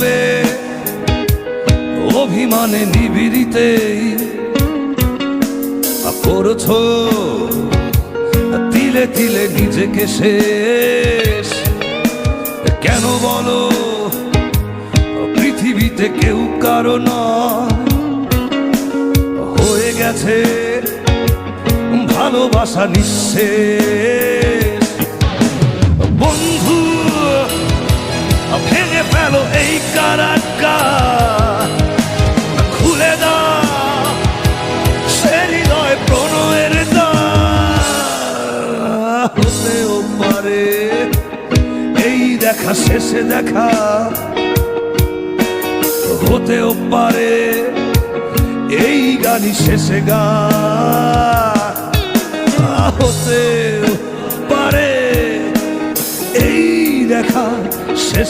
নীরবে অভিমানে নিবিড়িতেই করেছো তিলে তিলে নিজেকে শেষ। কেন বলো পৃথিবীতে কেউ কারো নয়, হয়ে গেছে ভালোবাসা নিঃশেষ। বন্ধু ভেঙে ফেলো এই কারাগার, খুলে দাও সে হৃদয় প্রণয়ের দ্বার। হতেও পারে এই দেখা শেষে দেখা, হতেও পারে এই গানই শেষে গান, হতেও পারে